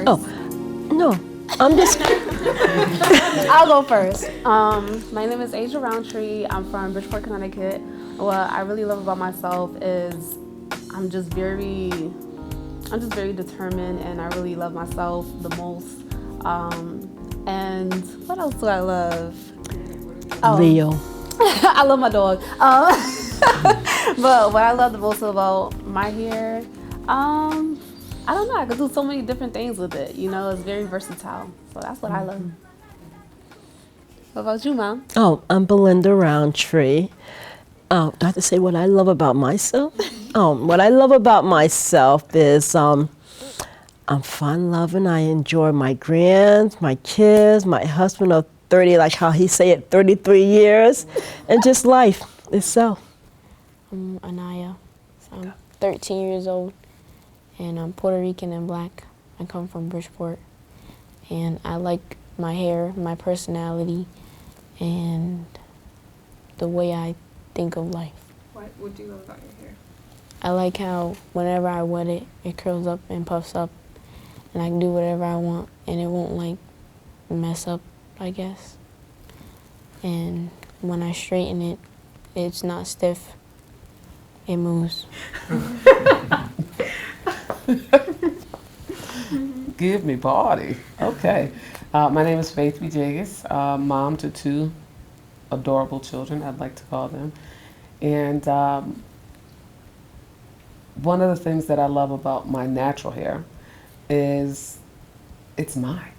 Oh, no, I'm just, I'll go first. My name is Asia Roundtree. I'm from Bridgeport, Connecticut. What I really love about myself is I'm just very determined, and I really love myself the most. And what else do I love? Leo. I love my dog. But what I love the most about my hair, I don't know. I could do so many different things with it. You know, it's very versatile. So that's what I love. What about you, Mom? Oh, I'm Belinda Roundtree. Oh, do I have to say what I love about myself? What I love about myself is I'm fun-loving. I enjoy my grands, my kids, my husband of 30, like how he say it, 33 years, and just life itself. I'm Anaya. So I'm 13 years old, and I'm Puerto Rican and black. I come from Bridgeport, and I like my hair, my personality, and the way I think of life. What do you love about your hair? I like how whenever I wet it, it curls up and puffs up, and I can do whatever I want, and it won't like mess up, I guess. And when I straighten it, it's not stiff. It moves. Give me body. Okay. My name is Faith Villegas, mom to two adorable children, I'd like to call them. And one of the things that I love about my natural hair is it's mine.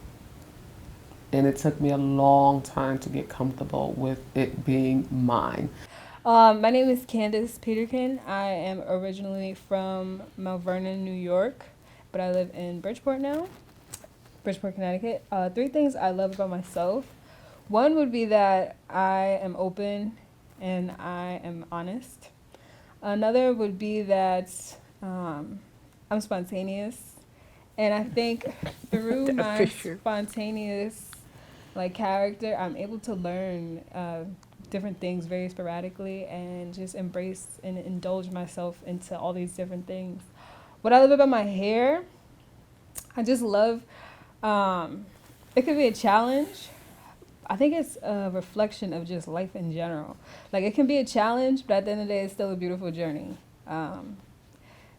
And it took me a long time to get comfortable with it being mine. My name is Candace Peterkin. I am originally from Mount Vernon, New York, but I live in Bridgeport now, Bridgeport, Connecticut. Three things I love about myself. One would be that I am open and I am honest. Another would be that I'm spontaneous. And I think through my spontaneous character, I'm able to learn different things very sporadically and just embrace and indulge myself into all these different things. What I love about my hair, I just love, it could be a challenge. I think it's a reflection of just life in general. Like, it can be a challenge, but at the end of the day, it's still a beautiful journey.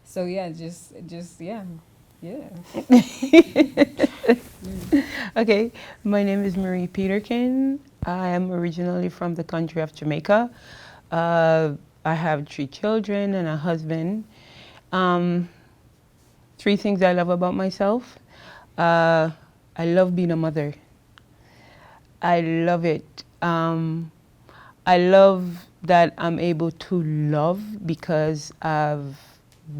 So yeah, yeah. Okay, my name is Marie Peterkin. I am originally from the country of Jamaica. I have 3 children and a husband. 3 things I love about myself. I love being a mother. I love it. I love that I'm able to love because I've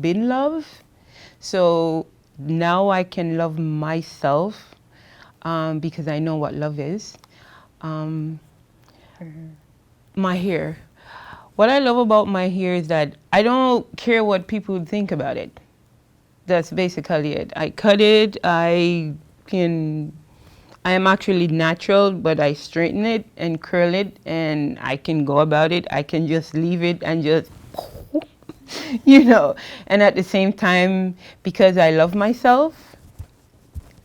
been loved. So now I can love myself because I know what love is. My hair. What I love about my hair is that I don't care what people think about it. That's basically it. I cut it, I am actually natural, but I straighten it and curl it, and I can go about it. I can just leave it and just, and at the same time, because I love myself,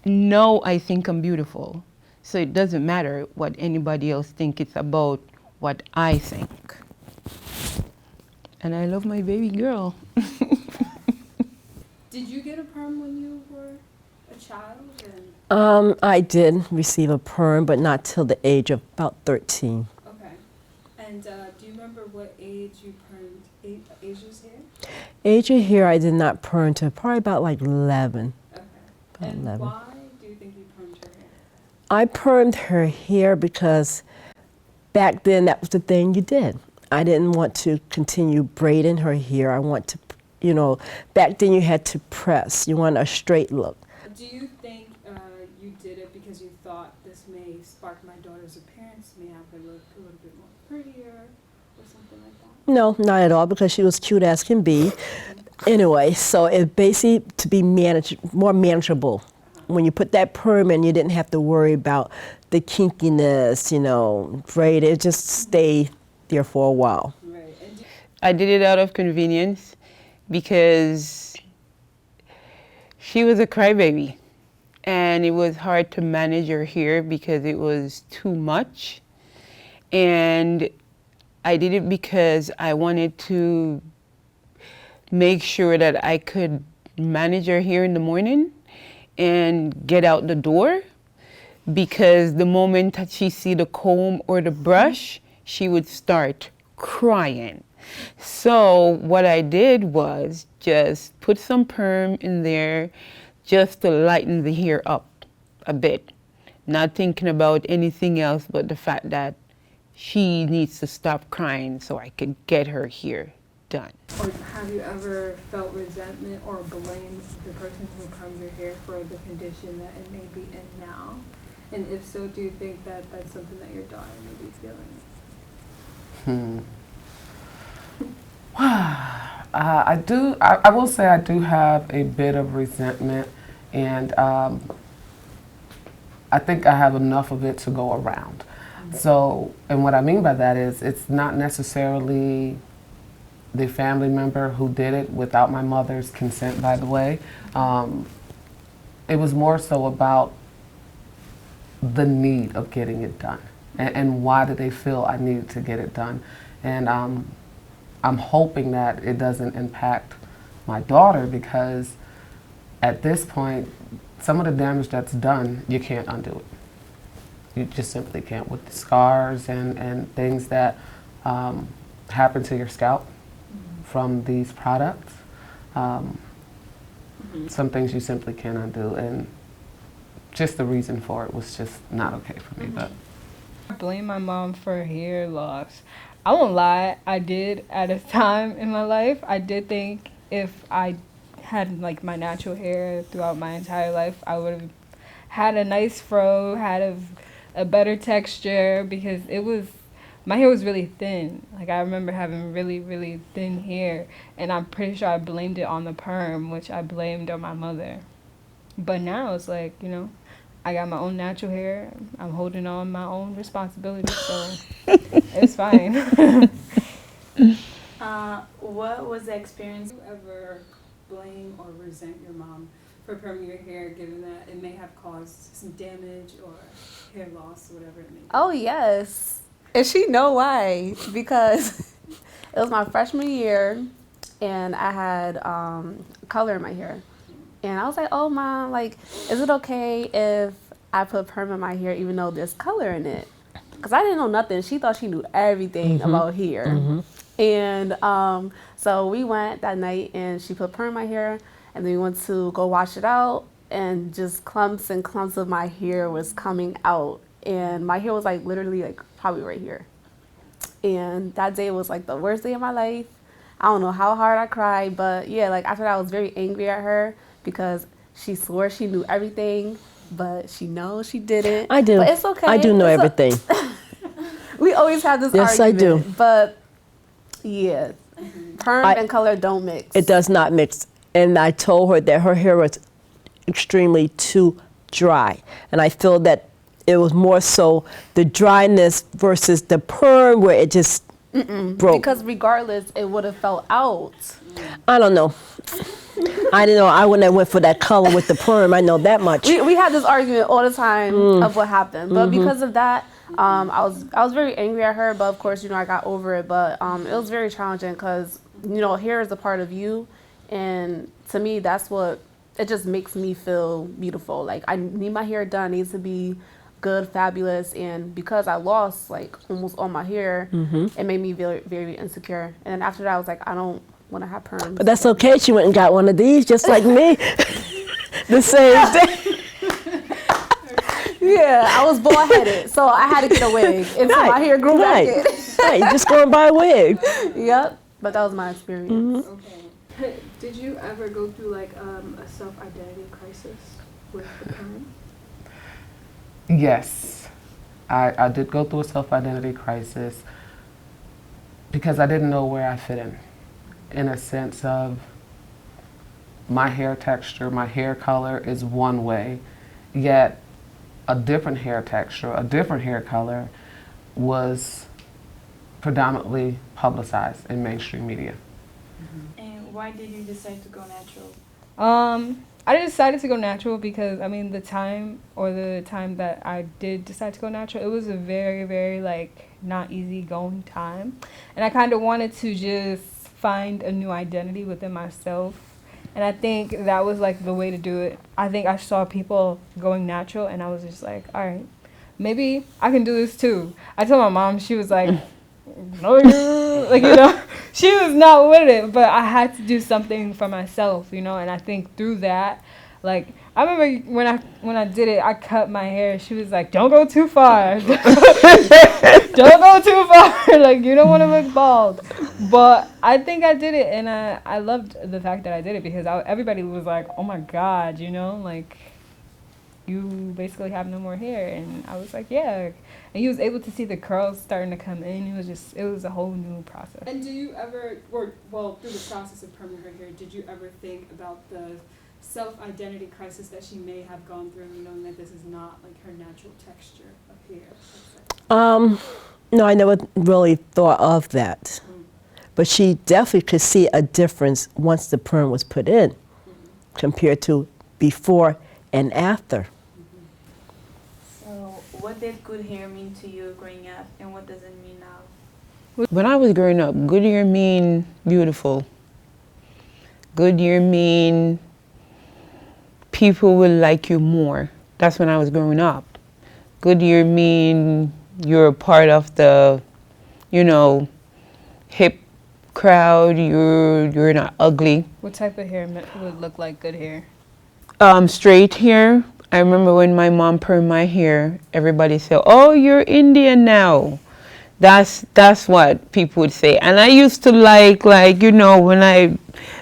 no, I think I'm beautiful. So it doesn't matter what anybody else thinks. It's about what I think. And I love my baby girl. Did you get a perm when you were a child? I did receive a perm, but not till the age of about 13. Okay. And do you remember what age you permed Asia's hair? Asia hair I did not perm till probably about 11. Okay. About And 11. why do you think you permed her hair? I permed her hair because back then that was the thing you did. I didn't want to continue braiding her hair. I want to, back then you had to press. You want a straight look. Do you think you did it because you thought this may spark my daughter's appearance, may have her look a little bit more prettier or something like that? No, not at all, because she was cute as can be. Anyway, so it basically to be more manageable. When you put that perm in, you didn't have to worry about the kinkiness, braid. It just stayed there for a while. Right. I did it out of convenience because she was a crybaby. and it was hard to manage her hair because it was too much. And I did it because I wanted to make sure that I could manage her hair in the morning and get out the door, because the moment that she see the comb or the brush, she would start crying. So what I did was just put some perm in there just to lighten the hair up a bit, not thinking about anything else but the fact that she needs to stop crying so I could get her hair done. Or have you ever felt resentment or blamed the person who combs your hair for the condition that it may be in now? And if so, do you think that that's something that your daughter may be feeling? I do. I will say I do have a bit of resentment, and I think I have enough of it to go around. So, and what I mean by that is, it's not necessarily the family member who did it without my mother's consent, by the way. It was more so about the need of getting it done, and why did they feel I needed to get it done. And I'm hoping that it doesn't impact my daughter, because at this point, some of the damage that's done, you can't undo it. You just simply can't, with the scars and things that happen to your scalp from these products. Some things you simply can't undo, and just the reason for it was just not okay for me. But I blame my mom for hair loss. I won't lie, I did at a time in my life. I did think if I had like my natural hair throughout my entire life, I would have had a nice fro, had a better texture, because my hair was really thin. Like, I remember having really, really thin hair, and I'm pretty sure I blamed it on the perm, which I blamed on my mother. But now it's like, you know, I got my own natural hair. I'm holding on my own responsibility, so it's fine. What was the experience? Did you ever blame or resent your mom for perming your hair, given that it may have caused some damage or hair loss, or whatever it may be? Oh, yes. And she know why, because it was my freshman year, and I had color in my hair. And I was like, oh, Mom, like, is it okay if I put perm in my hair even though there's color in it? Because I didn't know nothing. She thought she knew everything about hair. And so we went that night, and she put perm in my hair, and then we went to go wash it out, and just clumps and clumps of my hair was coming out. And my hair was like literally like probably right here. And that day was like the worst day of my life. I don't know how hard I cried, but yeah, like after that I was very angry at her, because she swore she knew everything, but she knows she didn't. I do. But it's okay. I do know everything. We always have this Yes, I argument. do. But yeah, perm and color don't mix. It does not mix. And I told her that her hair was extremely too dry. And I feel that it was more so the dryness versus the perm, where it just broke. Because regardless, it would have fell out. I don't know. I didn't know. I wouldn't have went for that color with the perm. I know that much. We had this argument all the time of what happened. But because of that, I was very angry at her. But of course, you know, I got over it. But it was very challenging because, you know, hair is a part of you. And to me, that's what, it just makes me feel beautiful. Like, I need my hair done. It needs to be good, fabulous. And because I lost like almost all my hair, it made me very, very insecure. And then after that, I was like, I don't want to have perms. But that's okay. She went and got one of these, just like me. The same thing. Yeah, I was bald-headed, so I had to get a wig until my hair grew back in. Right, you just go and buy a wig. Yep, but that was my experience. Okay. Did you ever go through like a self-identity crisis with the perm? yes, I did go through a self-identity crisis because I didn't know where I fit in a sense of my hair texture, my hair color is one way, yet a different hair texture, a different hair color was predominantly publicized in mainstream media. And why did you decide to go natural? I decided to go natural because I mean the time that I did decide to go natural, it was a very, very like not easy going time, and I kind of wanted to just find a new identity within myself, and I think that was like the way to do it. I think I saw people going natural, and I was just like, all right, maybe I can do this too. I told my mom, she was like, no, you like, you know, she was not with it, but I had to do something for myself, you know, and I think through that, like, I remember when I did it, I cut my hair. She was like, "Don't go too far. Don't go too far. Like, you don't want to look bald." But I think I did it, and I loved the fact that I did it because everybody was like, "Oh my God," you know, like, you basically have no more hair, and I was like, "Yeah." And he was able to see the curls starting to come in. It was a whole new process. And do you ever, or well, through the process of perming her hair, did you ever think about the self-identity crisis that she may have gone through, knowing that this is not like her natural texture of hair? No, I never really thought of that. But she definitely could see a difference once the perm was put in compared to before and after. So, what did good hair mean to you growing up, and what does it mean now? When I was growing up, good hair mean beautiful. Good hair mean people will like you more. That's when I was growing up. Good hair mean you're a part of the, you know, hip crowd. You're not ugly. What type of hair would look like good hair? Straight hair. I remember when my mom permed my hair, everybody said, "Oh, you're Indian now." That's what people would say. And I used to like you know, when I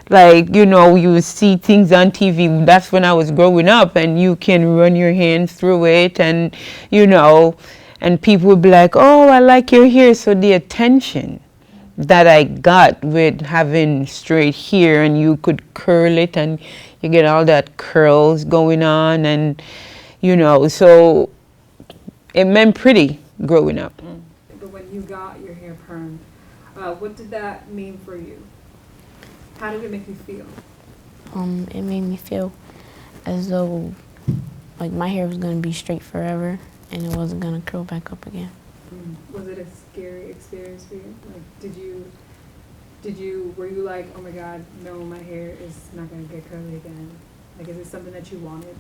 like, you know, you would see things on TV. That's when I was growing up, and you can run your hands through it, and you know, and people would be like, "Oh, I like your hair." So the attention that I got with having straight hair, and you could curl it, and you get all that curls going on, and you know, so it meant pretty growing up. But when you got your hair permed, what did that mean for you? How did it make you feel? It made me feel as though like my hair was gonna be straight forever and it wasn't gonna curl back up again. Was it a scary experience for you? Like, were you like, oh my God, no, my hair is not gonna get curly again? Like, is it something that you wanted?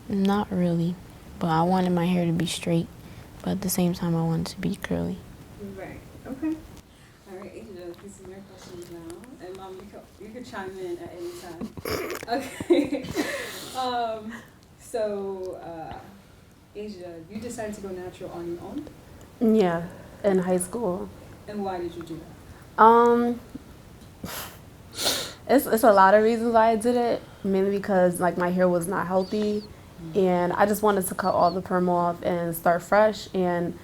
Not really, but I wanted my hair to be straight, but at the same time I wanted to be curly. Right. Okay. All right, Asia, this is your questions now, and Mom, you could chime in at any time. Okay. Asia, you decided to go natural on your own? Yeah, in high school. And why did you do that? It's a lot of reasons why I did it. Mainly because like my hair was not healthy, and I just wanted to cut all the perm off and start fresh. And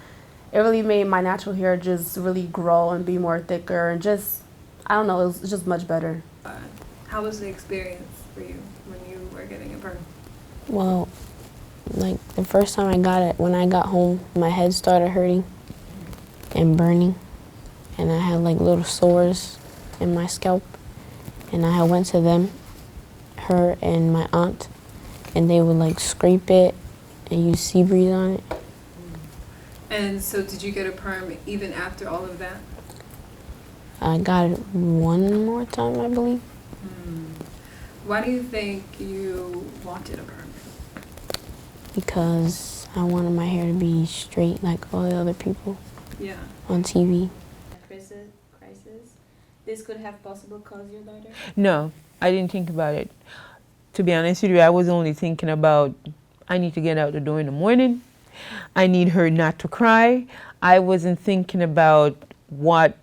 it really made my natural hair just really grow and be more thicker, and just I don't know, it was just much better. How was the experience for you when you were getting a perm? Well, like the first time I got it, when I got home, my head started hurting and burning, and I had like little sores in my scalp, and I went to them, her and my aunt, and they would like scrape it and use sea breeze on it. And so did you get a perm even after all of that? I got it one more time, I believe. Why do you think you wanted a perm? Because I wanted my hair to be straight like all the other people Yeah. on TV. Crisis. This could have possibly caused your daughter? No, I didn't think about it. To be honest with you, I was only thinking about I need to get out the door in the morning. I need her not to cry. I wasn't thinking about what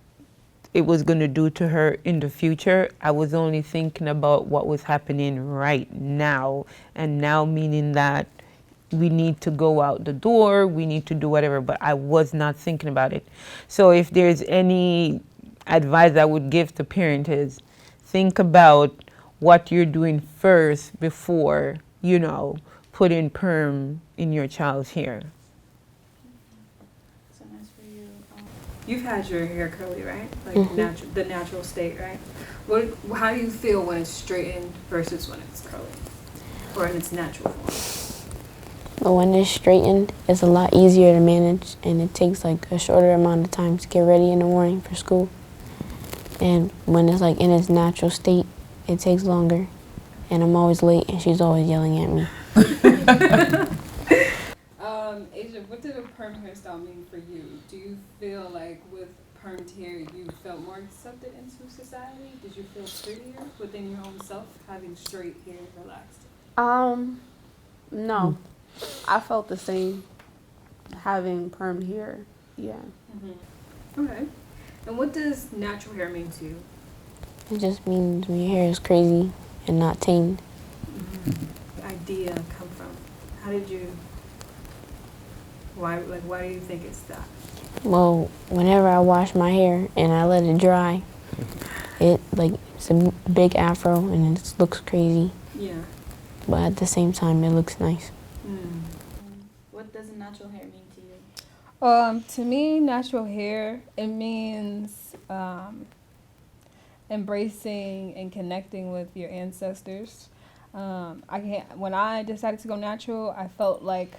it was going to do to her in the future. I was only thinking about what was happening right now. And now meaning that we need to go out the door, we need to do whatever, but I was not thinking about it. So if there's any advice I would give to parents is think about what you're doing first before, you know, putting perm in your child's hair. So nice for you. You've had your hair curly, right? Like the natural state, right? How do you feel when it's straightened versus when it's curly? or in its natural form? But when it's straightened, it's a lot easier to manage, and it takes like a shorter amount of time to get ready in the morning for school. And when it's like in its natural state, it takes longer, and I'm always late, and she's always yelling at me. Asia, what did a perm hairstyle mean for you? Do you feel like with permed hair you felt more accepted into society? Did you feel prettier within your own self having straight hair relaxed? No. I felt the same having permed hair. Yeah. Okay. And what does natural hair mean to you? It just means when your hair is crazy and not tamed. The idea come from? How did you? Why do you think it's that? Well, whenever I wash my hair and I let it dry, it's a big afro and it looks crazy. Yeah. But at the same time, it looks nice. What does natural hair mean to you? To me, natural hair, it means embracing and connecting with your ancestors. When I decided to go natural, I felt like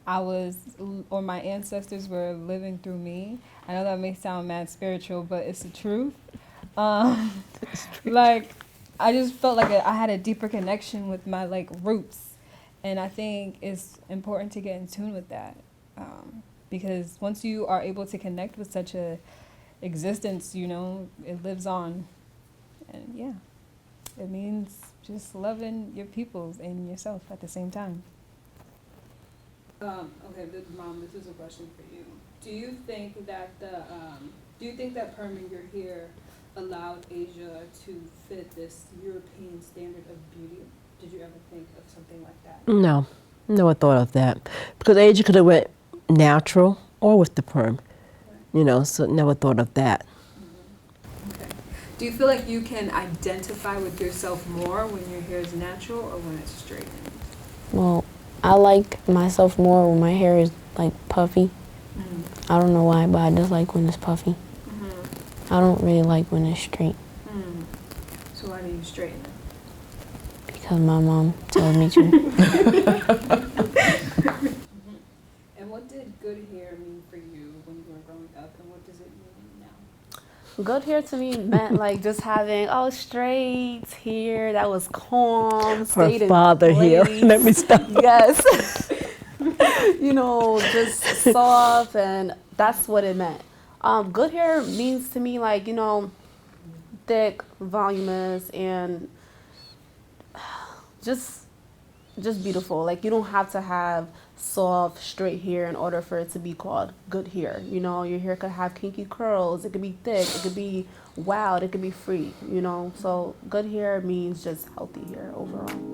my ancestors were living through me. I know that may sound mad spiritual, but it's the truth. Like, I just felt like I had a deeper connection with my roots, and I think it's important to get in tune with that, because once you are able to connect with such a existence, it lives on, and yeah, it means just loving your peoples and yourself at the same time. Okay, Mom, this is a question for you. Do you think that perming your hair allowed Asia to fit this European standard of beauty? Did you ever think of something like that? No, never thought of that. Because Asia could have went natural or with the perm, so never thought of that. Okay. Do you feel like you can identify with yourself more when your hair is natural or when it's straightened? Well, I like myself more when my hair is puffy. I don't know why, but I just like when it's puffy. I don't really like when it's straight. So why do you straighten it? Because my mom tells me to. And what did good hair mean for you when you were growing up, and what does it mean now? Good hair to me meant just having straight hair that was calm, Her stayed in father here. place. Let me stop. Yes. Just soft, and that's what it meant. Good hair means to me thick, voluminous, and just beautiful. You don't have to have soft, straight hair in order for it to be called good hair. Your hair could have kinky curls, it could be thick, it could be wild, it could be free, So good hair means just healthy hair overall.